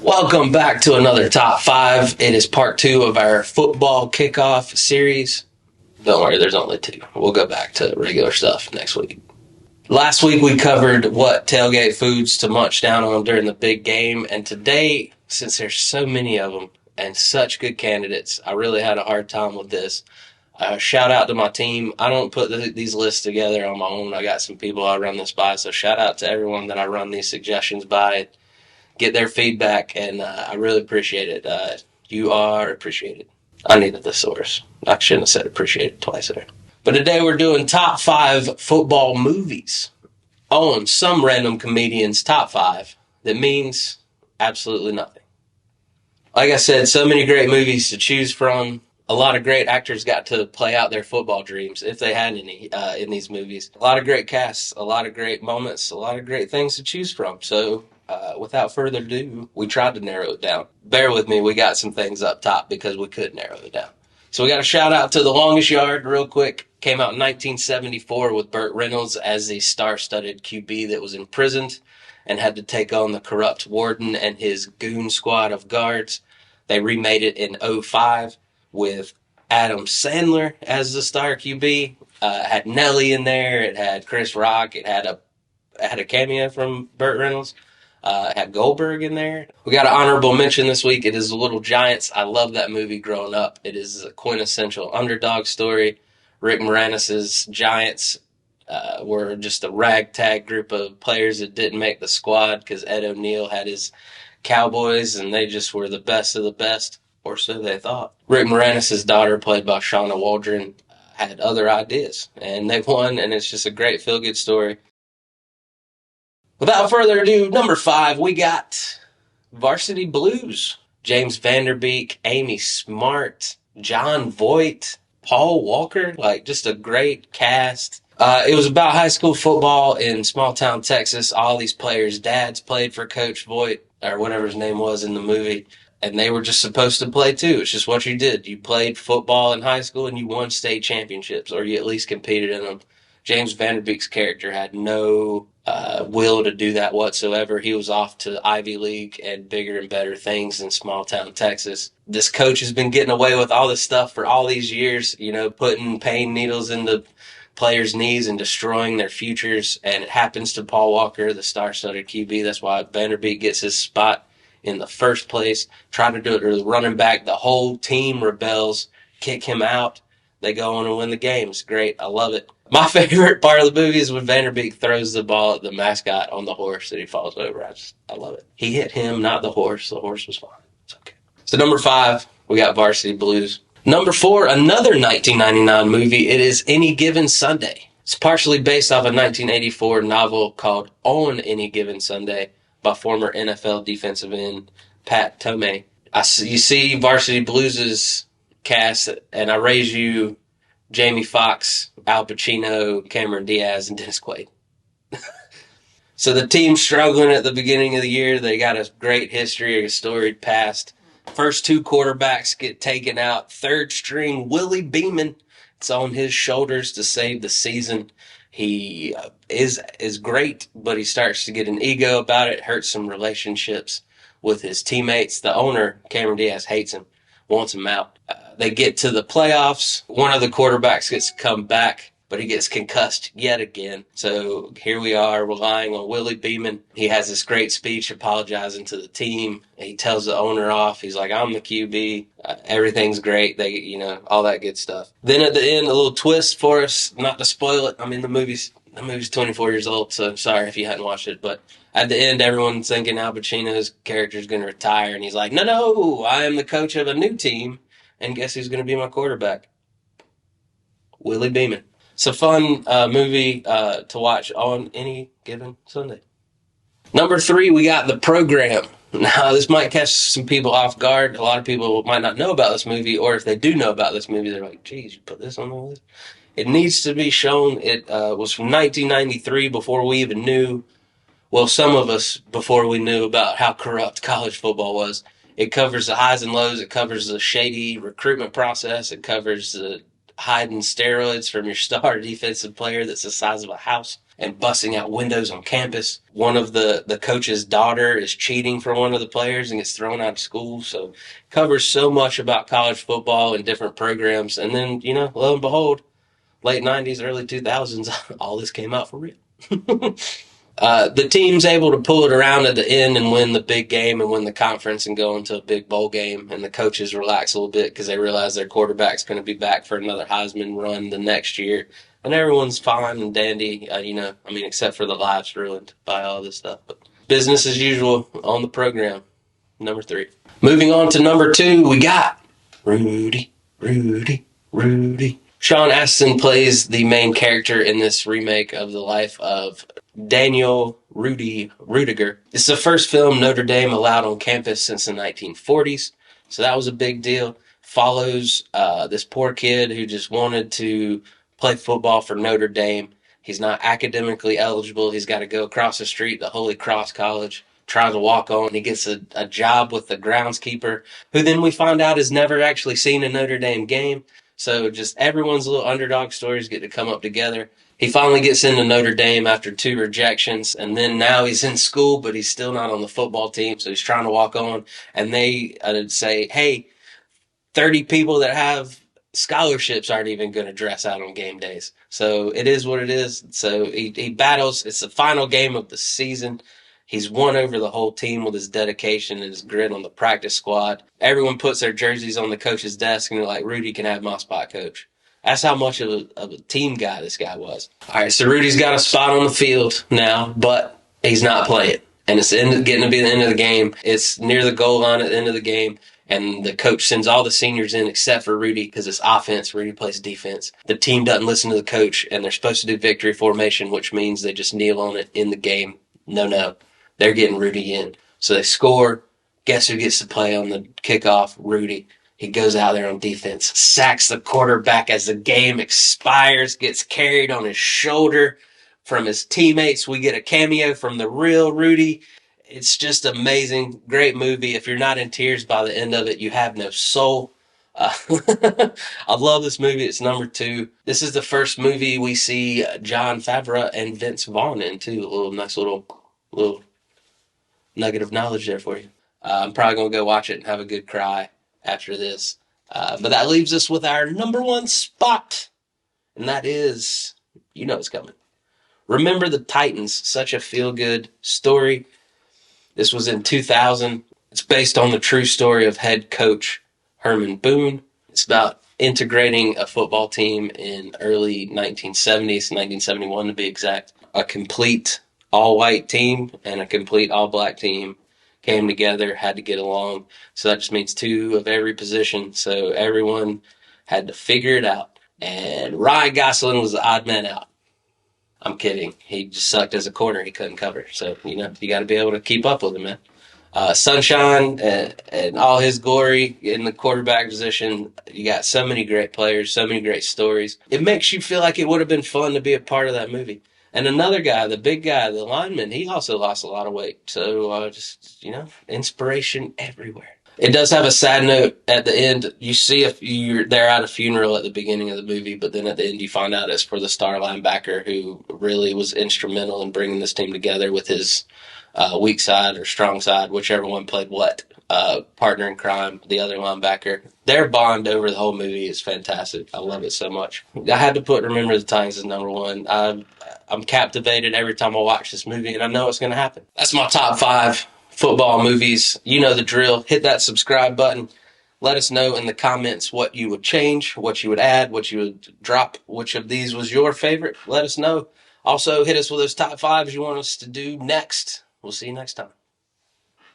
Welcome back to another Top 5. It is part 2 of our football kickoff series. Don't worry, there's only 2. We'll go back to regular stuff next week. Last week we covered what tailgate foods to munch down on during the big game, and today, since there's so many of them and such good candidates, I really had a hard time with this. Shout out to my team. I don't put these lists together on my own. I got some people I run this by, so shout out to everyone that I run these suggestions by. Get their feedback, and I really appreciate it. You are appreciated. I needed the source. I shouldn't have said appreciated twice there. But today we're doing top 5 football movies on some random comedian's top 5 that means absolutely nothing. Like I said, so many great movies to choose from. A lot of great actors got to play out their football dreams, if they had any, in these movies. A lot of great casts, a lot of great moments, a lot of great things to choose from. So without further ado, we tried to narrow it down. Bear with me, we got some things up top because we could narrow it down. So we got a shout out to The Longest Yard real quick. Came out in 1974 with Burt Reynolds as the star-studded QB that was imprisoned and had to take on the corrupt warden and his goon squad of guards. They remade it in 2005 with Adam Sandler as the star QB. It had Nelly in there. It had Chris Rock. It had a cameo from Burt Reynolds. Had Goldberg in there. We got an honorable mention this week. It is The Little Giants. I love that movie growing up. It is a quintessential underdog story. Rick Moranis' Giants were just a ragtag group of players that didn't make the squad because Ed O'Neill had his Cowboys, and they just were the best of the best, or so they thought. Rick Moranis' daughter, played by Shauna Waldron, had other ideas, and they won, and it's just a great feel-good story. Without further ado, number 5, we got Varsity Blues. James Vanderbeek, Amy Smart, John Voight, Paul Walker, just a great cast. It was about high school football in small town Texas. All these players' dads played for Coach Voight, or whatever his name was in the movie, and they were just supposed to play too. It's just what you did. You played football in high school and you won state championships, or you at least competed in them. James Vanderbeek's character had no will to do that whatsoever. He was off to Ivy League and bigger and better things in small town Texas. This coach has been getting away with all this stuff for all these years, putting pain needles into players' knees and destroying their futures. And it happens to Paul Walker, the star-studded QB. That's why Vanderbeek gets his spot in the first place. Try to do it to the running back. The whole team rebels, kick him out. They go on and win the game. It's great. I love it. My favorite part of the movie is when Vanderbeek throws the ball at the mascot on the horse and he falls over. I love it. He hit him, not the horse. The horse was fine. It's okay. So number 5, we got Varsity Blues. Number 4, another 1999 movie. It is Any Given Sunday. It's partially based off a 1984 novel called On Any Given Sunday by former NFL defensive end Pat Tomei. You see Varsity Blues' cast, and I raise you Jamie Foxx, Al Pacino, Cameron Diaz, and Dennis Quaid. So the team's struggling at the beginning of the year. They got a great history, a storied past. First 2 quarterbacks get taken out. Third string, Willie Beeman. It's on his shoulders to save the season. He is great, but he starts to get an ego about it, hurts some relationships with his teammates. The owner, Cameron Diaz, hates him, wants him out. They get to the playoffs. One of the quarterbacks gets to come back, but he gets concussed yet again. So here we are relying on Willie Beeman. He has this great speech apologizing to the team. He tells the owner off. He's like, I'm the QB. Everything's great. All that good stuff. Then at the end, a little twist for us, not to spoil it. I mean, the movie's 24 years old, so sorry if you hadn't watched it. But at the end, everyone's thinking Al Pacino's character is going to retire. And he's like, no, I am the coach of a new team. And guess who's going to be my quarterback? Willie Beeman. It's a fun movie to watch on any given Sunday. Number 3, we got The Program. Now, this might catch some people off guard. A lot of people might not know about this movie, or if they do know about this movie, they're like, geez, you put this on the list? It needs to be shown. It was from 1993, before we even knew, well, some of us, before we knew about how corrupt college football was. It covers the highs and lows. It covers the shady recruitment process. It covers the hiding steroids from your star defensive player that's the size of a house. and busting out windows on campus. One of the coach's daughter is cheating for one of the players and gets thrown out of school. So covers so much about college football and different programs. And then, lo and behold, late 90s, early 2000s, all this came out for real. The team's able to pull it around at the end and win the big game and win the conference and go into a big bowl game. And the coaches relax a little bit because they realize their quarterback's going to be back for another Heisman run the next year. And everyone's fine and dandy, except for the lives ruined by all this stuff. But business as usual on the program. Number 3. Moving on to number 2, we got Rudy. Sean Astin plays the main character in this remake of the life of Daniel Rudiger. It's the first film Notre Dame allowed on campus since the 1940s, so that was a big deal. Follows this poor kid who just wanted to play football for Notre Dame. He's not academically eligible. He's got to go across the street to Holy Cross College, tries to walk on. He gets a job with the groundskeeper, who then we find out has never actually seen a Notre Dame game. So just everyone's little underdog stories get to come up together. He finally gets into Notre Dame after 2 rejections, and then now he's in school, but he's still not on the football team, so he's trying to walk on. And they say, hey, 30 people that have scholarships aren't even going to dress out on game days. So it is what it is. So he battles. It's the final game of the season. He's won over the whole team with his dedication and his grit on the practice squad. Everyone puts their jerseys on the coach's desk, and they're like, Rudy can have my spot, coach. That's how much of a team guy this guy was. All right, so Rudy's got a spot on the field now, but he's not playing. And it's getting to be the end of the game. It's near the goal line at the end of the game, and the coach sends all the seniors in except for Rudy because it's offense. Rudy plays defense. The team doesn't listen to the coach, and they're supposed to do victory formation, which means they just kneel on it in the game. No. They're getting Rudy in. So they score. Guess who gets to play on the kickoff? Rudy. He goes out there on defense, sacks the quarterback as the game expires, gets carried on his shoulder from his teammates. We get a cameo from the real Rudy. It's just amazing. Great movie. If you're not in tears by the end of it, you have no soul. I love this movie. It's number 2. This is the first movie we see Jon Favreau and Vince Vaughn in, too. A nice little nugget of knowledge there for you. I'm probably going to go watch it and have a good cry after this. But that leaves us with our number 1 spot. And that is, it's coming. Remember the Titans, such a feel-good story. This was in 2000. It's based on the true story of head coach Herman Boone. It's about integrating a football team in early 1970s, 1971 to be exact. A complete all-white team and a complete all-black team came together, had to get along. So that just means 2 of every position. So everyone had to figure it out. And Ryan Gosling was the odd man out. I'm kidding. He just sucked as a corner. He couldn't cover. So, you got to be able to keep up with him, man. Sunshine and all his glory in the quarterback position. You got so many great players, so many great stories. It makes you feel like it would have been fun to be a part of that movie. And another guy, the big guy, the lineman, he also lost a lot of weight. So inspiration everywhere. It does have a sad note at the end. You see they're at a funeral at the beginning of the movie, but then at the end you find out it's for the star linebacker who really was instrumental in bringing this team together with his weak side or strong side, whichever one played what. Partner in crime, the other linebacker. Their bond over the whole movie is fantastic. I love it so much. I had to put Remember the Titans as number 1. I'm captivated every time I watch this movie, and I know it's going to happen. That's my top 5 football movies. You know the drill. Hit that subscribe button. Let us know in the comments what you would change, what you would add, what you would drop, which of these was your favorite. Let us know. Also, hit us with those top 5s you want us to do next. We'll see you next time.